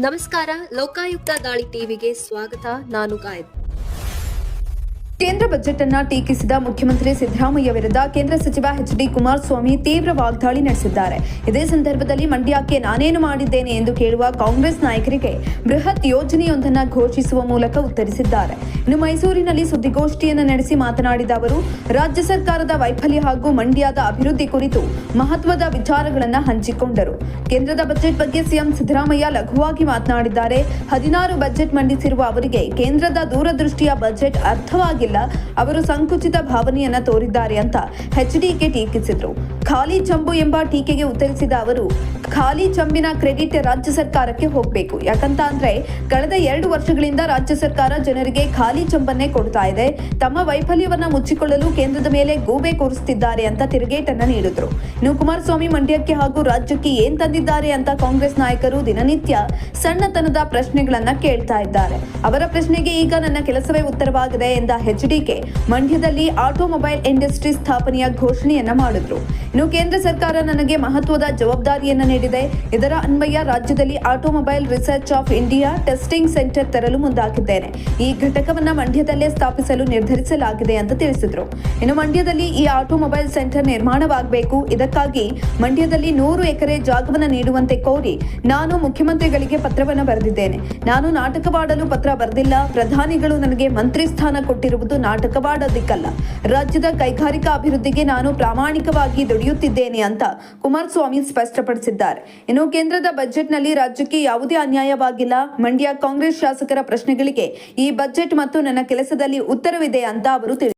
ನಮಸ್ಕಾರ, ಲೋಕಾಯುಕ್ತ ದಾಳಿ ಟಿವಿಗೆ ಸ್ವಾಗತ. ನಾನು ಗಾಯತ್. ಕೇಂದ್ರ ಬಜೆಟ್ ಅನ್ನ ಟೀಕಿಸಿದ ಮುಖ್ಯಮಂತ್ರಿ ಸಿದ್ದರಾಮಯ್ಯ ವಿರುದ್ಧ ಕೇಂದ್ರ ಸಚಿವ ಎಚ್.ಡಿ. ಕುಮಾರಸ್ವಾಮಿ ತೀವ್ರ ವಾಗ್ದಾಳಿ ನಡೆಸಿದ್ದಾರೆ. ಇದೇ ಸಂದರ್ಭದಲ್ಲಿ ಮಂಡ್ಯಕ್ಕೆ ನಾನೇನು ಮಾಡಿದ್ದೇನೆ ಎಂದು ಕೇಳುವ ಕಾಂಗ್ರೆಸ್ ನಾಯಕರಿಗೆ ಬೃಹತ್ ಯೋಜನೆಯೊಂದನ್ನು ಘೋಷಿಸುವ ಮೂಲಕ ಉತ್ತರಿಸಿದ್ದಾರೆ. ಇನ್ನು ಮೈಸೂರಿನಲ್ಲಿ ಸುದ್ದಿಗೋಷ್ಠಿಯನ್ನು ನಡೆಸಿ ಮಾತನಾಡಿದ ಅವರು, ರಾಜ್ಯ ಸರ್ಕಾರದ ವೈಫಲ್ಯ ಹಾಗೂ ಮಂಡ್ಯದ ಅಭಿವೃದ್ಧಿ ಕುರಿತು ಮಹತ್ವದ ವಿಚಾರಗಳನ್ನು ಹಂಚಿಕೊಂಡರು. ಕೇಂದ್ರದ ಬಜೆಟ್ ಬಗ್ಗೆ ಸಿಎಂ ಸಿದ್ದರಾಮಯ್ಯ ಲಘುವಾಗಿ ಮಾತನಾಡಿದ್ದಾರೆ. 16 ಬಜೆಟ್ ಮಂಡಿಸಿರುವ ಅವರಿಗೆ ಕೇಂದ್ರದ ದೂರದೃಷ್ಟಿಯ ಬಜೆಟ್ ಅರ್ಥವಾಗಿಲ್ಲ, ಅವರು ಸಂಕುಚಿತ ಭಾವನೆಯನ್ನ ತೋರಿದ್ದಾರೆ ಅಂತ ಎಚ್ಡಿಕೆ ಟೀಕಿಸಿದ್ರು. ಖಾಲಿ ಚಂಬು ಎಂಬ ಟೀಕೆಗೆ ಉತ್ತರಿಸಿದ ಅವರು, ಖಾಲಿ ಚಂಬಿನ ಕ್ರೆಡಿಟ್ ರಾಜ್ಯ ಸರ್ಕಾರಕ್ಕೆ ಹೋಗಬೇಕು. ಯಾಕಂತ ಅಂದ್ರೆ ಕಳೆದ 2 ವರ್ಷಗಳಿಂದ ರಾಜ್ಯ ಸರ್ಕಾರ ಜನರಿಗೆ ಖಾಲಿ ಚಂಬನ್ನೇ ಕೊಡ್ತಾ ಇದೆ. ತಮ್ಮ ವೈಫಲ್ಯವನ್ನ ಮುಚ್ಚಿಕೊಳ್ಳಲು ಕೇಂದ್ರದ ಮೇಲೆ ಗೂಬೆ ಕೂರಿಸುತ್ತಿದ್ದಾರೆ ಅಂತ ತಿರುಗೇಟನ್ನ ನೀಡಿದ್ರು. ಇನ್ನು ಕುಮಾರಸ್ವಾಮಿ ಮಂಡ್ಯಕ್ಕೆ ಹಾಗೂ ರಾಜ್ಯಕ್ಕೆ ಏನ್ ತಂದಿದ್ದಾರೆ ಅಂತ ಕಾಂಗ್ರೆಸ್ ನಾಯಕರು ದಿನನಿತ್ಯ ಸಣ್ಣತನದ ಪ್ರಶ್ನೆಗಳನ್ನ ಕೇಳ್ತಾ ಇದ್ದಾರೆ. ಅವರ ಪ್ರಶ್ನೆಗೆ ಈಗ ನನ್ನ ಕೆಲಸವೇ ಉತ್ತರವಾಗಿದೆ ಎಂದ ಎಚ್ಡಿಕೆ ಮಂಡ್ಯದಲ್ಲಿ ಆಟೋಮೊಬೈಲ್ ಇಂಡಸ್ಟ್ರಿ ಸ್ಥಾಪನೆಯ ಘೋಷಣೆಯನ್ನ ಮಾಡಿದ್ರು. ಇನ್ನು ಕೇಂದ್ರ ಸರ್ಕಾರ ನನಗೆ ಮಹತ್ವದ ಜವಾಬ್ದಾರಿಯನ್ನ ನೀಡಿದೆ. ಇದರ ಅನ್ವಯ ರಾಜ್ಯದಲ್ಲಿ automobile research of India testing centre ತರಲು ಮುಂದಾಗಿದ್ದೇನೆ. ಈ ಘಟಕವನ್ನ ಮಂಡ್ಯದಲ್ಲೇ ಸ್ಥಾಪಿಸಲು ನಿರ್ಧರಿಸಲಾಗಿದೆ ಅಂತ ತಿಳಿಸಿದ್ರು. ಇನ್ನು ಮಂಡ್ಯದಲ್ಲಿ ಈ ಆಟೋಮೊಬೈಲ್ ಸೆಂಟರ್ ನಿರ್ಮಾಣವಾಗಬೇಕು. ಇದಕ್ಕಾಗಿ ಮಂಡ್ಯದಲ್ಲಿ 100 ಎಕರೆ ಜಾಗವನ್ನು ನೀಡುವಂತೆ ಕೋರಿ ನಾನು ಮುಖ್ಯಮಂತ್ರಿಗಳಿಗೆ ಪತ್ರವನ್ನು ಬರೆದಿದ್ದೇನೆ. ನಾನು ನಾಟಕವಾಡಲು ಪತ್ರ ಬರೆದಿಲ್ಲ. ಪ್ರಧಾನಿಗಳು ನನಗೆ ಮಂತ್ರಿ ಸ್ಥಾನ ಕೊಟ್ಟಿರುವುದು ನಾಟಕವಾಡೋದಿಕ್ಕಲ್ಲ. ರಾಜ್ಯದ ಕೈಗಾರಿಕಾ ಅಭಿವೃದ್ಧಿಗೆ ನಾನು ಪ್ರಾಮಾಣಿಕವಾಗಿ ದುಡಿಯುತ್ತಿದ್ದೇನೆ ಅಂತ ಕುಮಾರಸ್ವಾಮಿ ಸ್ಪಷ್ಟಪಡಿಸಿದ್ದಾರೆ. ಇನ್ನು ಕೇಂದ್ರದ ಬಜೆಟ್ನಲ್ಲಿ ರಾಜ್ಯಕ್ಕೆ ಯಾವುದೇ ಅನ್ಯಾಯವಾಗಿಲ್ಲ. ಮಂಡ್ಯ ಕಾಂಗ್ರೆಸ್ ಶಾಸಕರ ಪ್ರಶ್ನೆಗಳಿಗೆ ಈ ಬಜೆಟ್ ಮತ್ತು ನನ್ನ ಕೆಲಸದಲ್ಲಿ ಉತ್ತರವಿದೆ ಅಂತ ಅವರು ತಿಳಿಸಿದ್ದಾರೆ.